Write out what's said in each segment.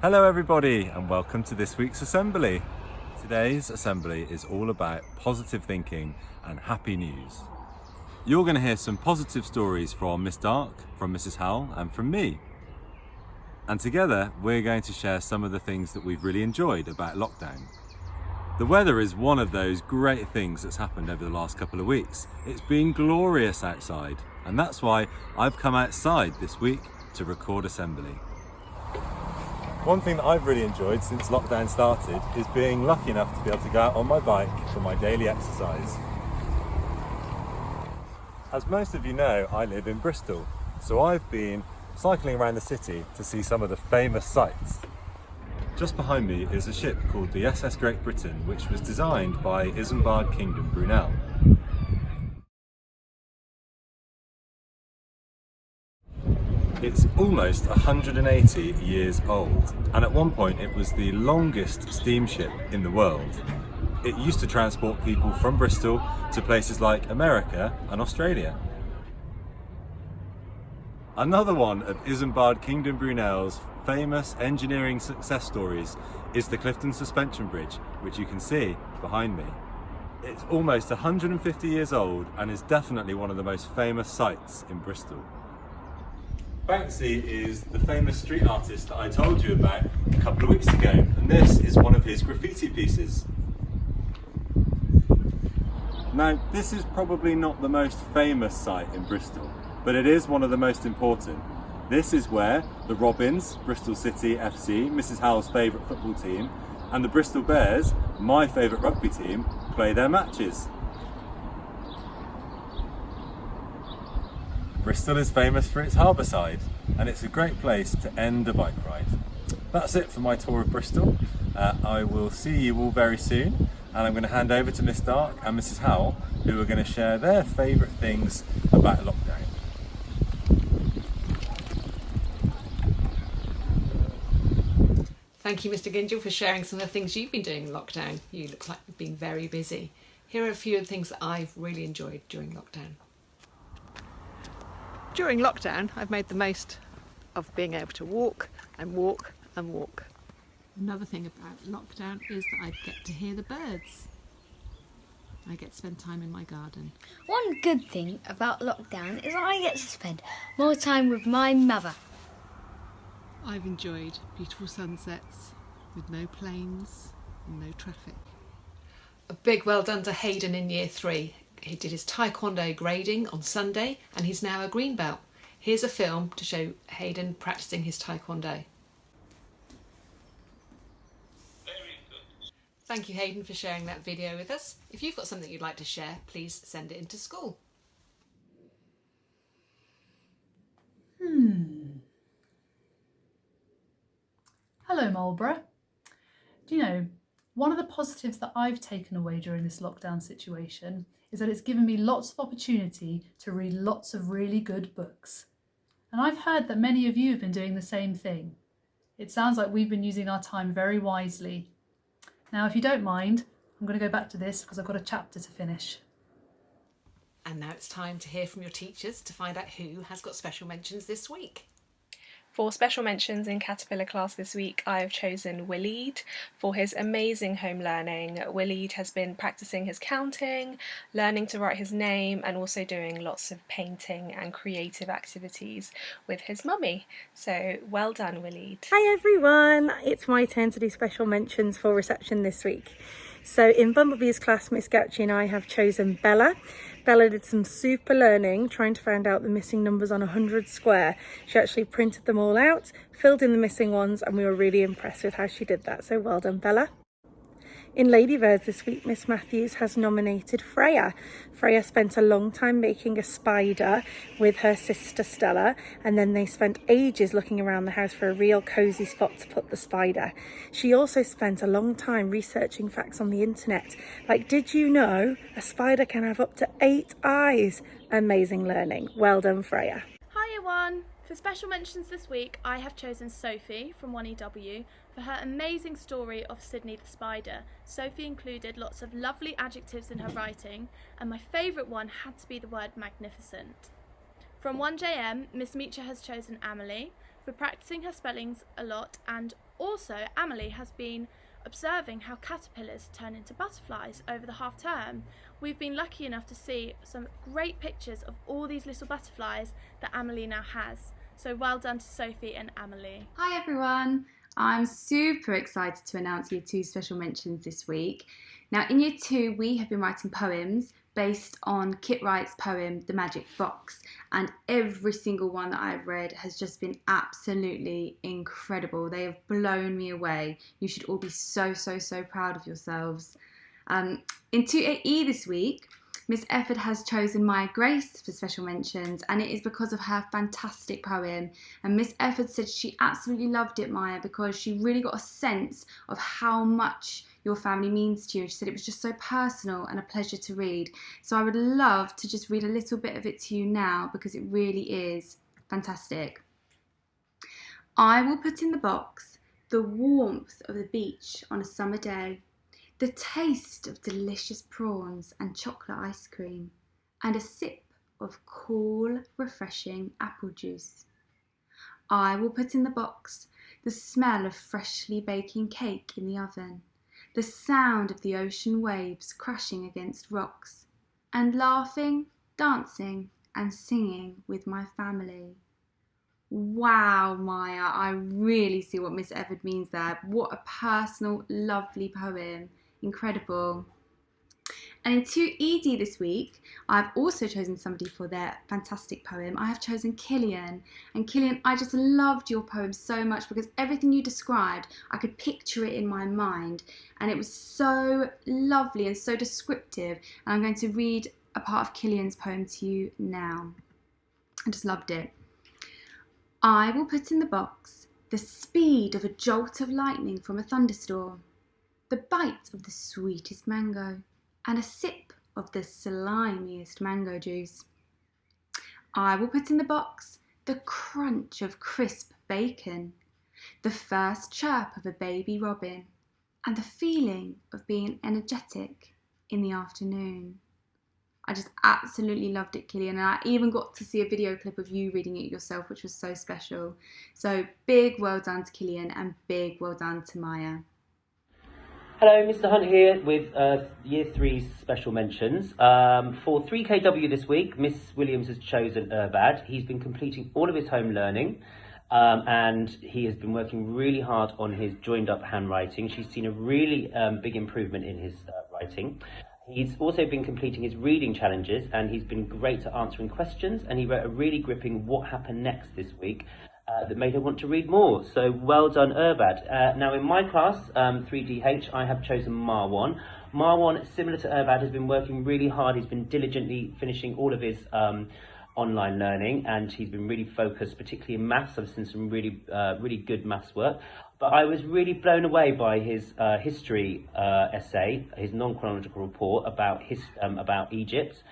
Hello everybody and welcome to this week's assembly. Today's assembly is all about positive thinking and happy news. You're going to hear some positive stories from Miss Dark, from Mrs. Howell and from me. And together we're going to share some of the things that we've really enjoyed about lockdown. The weather is one of those great things that's happened over the last couple of weeks. It's been glorious outside and that's why I've come outside this week to record assembly. One thing that I've really enjoyed since lockdown started is being lucky enough to be able to go out on my bike for my daily exercise. As most of you know, I live in Bristol, so I've been cycling around the city to see some of the famous sights. Just behind me is a ship called the SS Great Britain, which was designed by Isambard Kingdom Brunel. It's almost 180 years old, and at one point it was the longest steamship in the world. It used to transport people from Bristol to places like America and Australia. Another one of Isambard Kingdom Brunel's famous engineering success stories is the Clifton Suspension Bridge, which you can see behind me. It's almost 150 years old and is definitely one of the most famous sights in Bristol. Banksy is the famous street artist that I told you about a couple of weeks ago, and this is one of his graffiti pieces. Now, this is probably not the most famous site in Bristol, but it is one of the most important. This is where the Robins, Bristol City FC, Mrs. Howell's favourite football team, and the Bristol Bears, my favourite rugby team, play their matches. Bristol is famous for its harbourside, and it's a great place to end a bike ride. That's it for my tour of Bristol. I will see you all very soon, and I'm going to hand over to Miss Dark and Mrs. Howell, who are going to share their favourite things about lockdown. Thank you, Mr. Gingell, for sharing some of the things you've been doing in lockdown. You look like you've been very busy. Here are a few of the things that I've really enjoyed during lockdown. During lockdown, I've made the most of being able to walk and walk and walk. Another thing about lockdown is that I get to hear the birds. I get to spend time in my garden. One good thing about lockdown is I get to spend more time with my mother. I've enjoyed beautiful sunsets with no planes and no traffic. A big well done to Hayden in Year 3. He did his Taekwondo grading on Sunday and he's now a green belt. Here's a film to show Hayden practicing his Taekwondo. Very good. Thank you, Hayden, for sharing that video with us. If you've got something you'd like to share, please send it into school. Hello Marlborough. Do you know, one of the positives that I've taken away during this lockdown situation is that it's given me lots of opportunity to read lots of really good books. And I've heard that many of you have been doing the same thing. It sounds like we've been using our time very wisely. Now, if you don't mind, I'm going to go back to this because I've got a chapter to finish. And now it's time to hear from your teachers to find out who has got special mentions this week. For special mentions in Caterpillar class this week, I have chosen Waleed for his amazing home learning. Waleed has been practicing his counting, learning to write his name, and also doing lots of painting and creative activities with his mummy. So well done, Waleed. Hi everyone, it's my turn to do special mentions for reception this week. So in Bumblebee's class, Miss Gauchi and I have chosen Bella. Bella did some super learning, trying to find out the missing numbers on 100 square. She actually printed them all out, filled in the missing ones, and we were really impressed with how she did that. So well done, Bella. In Ladybirds this week, Miss Matthews has nominated Freya. Freya spent a long time making a spider with her sister Stella, and then they spent ages looking around the house for a real cosy spot to put the spider. She also spent a long time researching facts on the internet, like, did you know a spider can have up to 8 eyes? Amazing learning. Well done, Freya. Hi everyone! For special mentions this week, I have chosen Sophie from 1EW for her amazing story of Sydney the Spider. Sophie included lots of lovely adjectives in her writing, and my favourite one had to be the word magnificent. From 1JM, Miss Meacher has chosen Amelie for practicing her spellings a lot, and also Amelie has been observing how caterpillars turn into butterflies over the half term. We've been lucky enough to see some great pictures of all these little butterflies that Amelie now has. So well done to Sophie and Amelie. Hi everyone, I'm super excited to announce Year 2 special mentions this week. Now in Year 2 we have been writing poems based on Kit Wright's poem The Magic Box, and every single one that I've read has just been absolutely incredible. They have blown me away. You should all be so proud of yourselves. In 2AE this week, Miss Efford has chosen Maya Grace for special mentions, and it is because of her fantastic poem. And Miss Efford said she absolutely loved it, Maya, because she really got a sense of how much your family means to you. She said it was just so personal and a pleasure to read. So I would love to just read a little bit of it to you now, because it really is fantastic. I will put in the box the warmth of the beach on a summer day, the taste of delicious prawns and chocolate ice cream, and a sip of cool, refreshing apple juice. I will put in the box the smell of freshly baking cake in the oven, the sound of the ocean waves crashing against rocks, and laughing, dancing, and singing with my family. Wow, Maya, I really see what Miss Efford means there. What a personal, lovely poem. Incredible. And in 2ED this week, I've also chosen somebody for their fantastic poem. I have chosen Killian. And Killian, I just loved your poem so much because everything you described, I could picture it in my mind. And it was so lovely and so descriptive. And I'm going to read a part of Killian's poem to you now. I just loved it. I will put in the box the speed of a jolt of lightning from a thunderstorm, the bite of the sweetest mango, and a sip of the slimiest mango juice. I will put in the box the crunch of crisp bacon, the first chirp of a baby robin, and the feeling of being energetic in the afternoon. I just absolutely loved it, Killian, and I even got to see a video clip of you reading it yourself, which was so special. So big well done to Killian and big well done to Maya. Hello, Mr. Hunt here with Year 3's special mentions. For 3KW this week, Miss Williams has chosen Urbad. He's been completing all of his home learning and he has been working really hard on his joined up handwriting. She's seen a really big improvement in his writing. He's also been completing his reading challenges and he's been great at answering questions, and he wrote a really gripping What Happened Next this week that made her want to read more. So well done, Urbad. Now in my class, 3DH, I have chosen Marwan. Marwan, similar to Urbad, has been working really hard. He's been diligently finishing all of his online learning, and he's been really focused, particularly in maths. I've seen some really good maths work. But I was really blown away by his history essay, his non-chronological report about Egypt.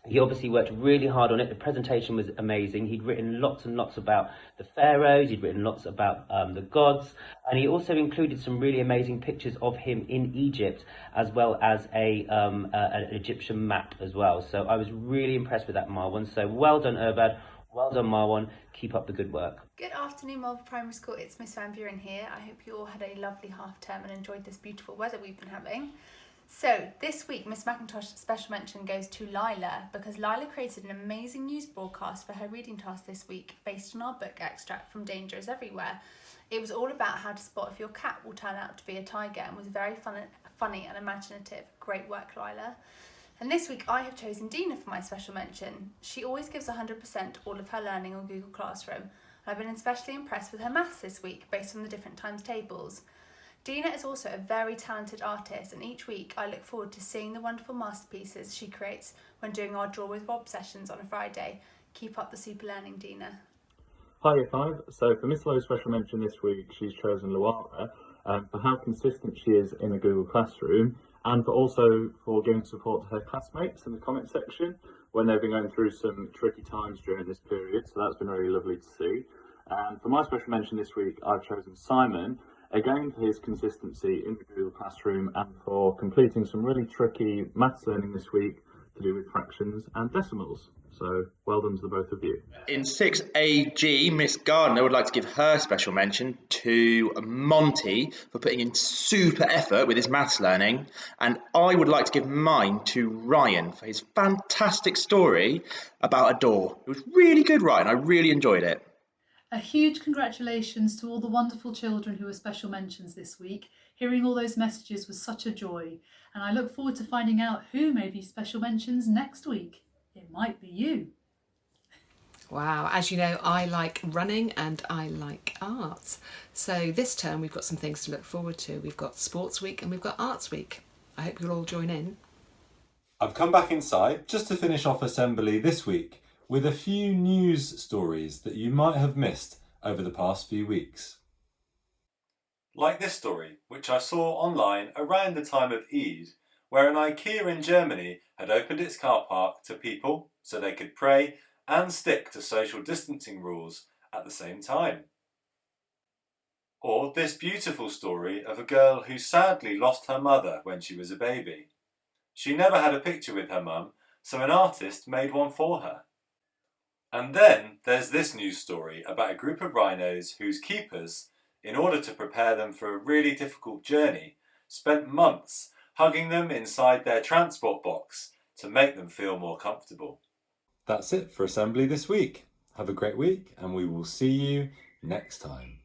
He obviously worked really hard on it. The presentation was amazing. He'd written lots and lots about the pharaohs. He'd written lots about the gods. And he also included some really amazing pictures of him in Egypt, as well as an Egyptian map as well. So I was really impressed with that, Marwan. So well done, Urbad. Well done, Marwan. Keep up the good work. Good afternoon, Marlborough Primary School. It's Miss Van Buren here. I hope you all had a lovely half term and enjoyed this beautiful weather we've been having. So this week, Miss McIntosh's special mention goes to Lila, because Lila created an amazing news broadcast for her reading task this week based on our book extract from Danger is Everywhere. It was all about how to spot if your cat will turn out to be a tiger and was very funny and imaginative. Great work, Lila. And this week I have chosen Dina for my special mention. She always gives 100% all of her learning on Google Classroom. And I've been especially impressed with her maths this week based on the different times tables. Dina is also a very talented artist, and each week I look forward to seeing the wonderful masterpieces she creates when doing our Draw with Rob sessions on a Friday. Keep up the super learning, Dina. Hi, Year 5. So for Miss Lowe's special mention this week, she's chosen Luara for how consistent she is in the Google Classroom, and for giving support to her classmates in the comment section when they've been going through some tricky times during this period. So that's been really lovely to see. And for my special mention this week, I've chosen Simon, again for his consistency in the Google Classroom and for completing some really tricky maths learning this week to do with fractions and decimals. So well done to the both of you. In 6AG, Miss Gardner would like to give her special mention to Monty for putting in super effort with his maths learning, and I would like to give mine to Ryan for his fantastic story about a door. It was really good, Ryan. I really enjoyed it. A huge congratulations to all the wonderful children who were special mentions this week. Hearing all those messages was such a joy, and I look forward to finding out who may be special mentions next week. It might be you. Wow, as you know, I like running and I like art. So this term we've got some things to look forward to. We've got Sports Week and we've got Arts Week. I hope you'll all join in. I've come back inside just to finish off Assembly this week with a few news stories that you might have missed over the past few weeks. Like this story, which I saw online around the time of Eid, where an IKEA in Germany had opened its car park to people so they could pray and stick to social distancing rules at the same time. Or this beautiful story of a girl who sadly lost her mother when she was a baby. She never had a picture with her mum, so an artist made one for her. And then there's this news story about a group of rhinos whose keepers, in order to prepare them for a really difficult journey, spent months hugging them inside their transport box to make them feel more comfortable. That's it for Assembly this week. Have a great week and we will see you next time.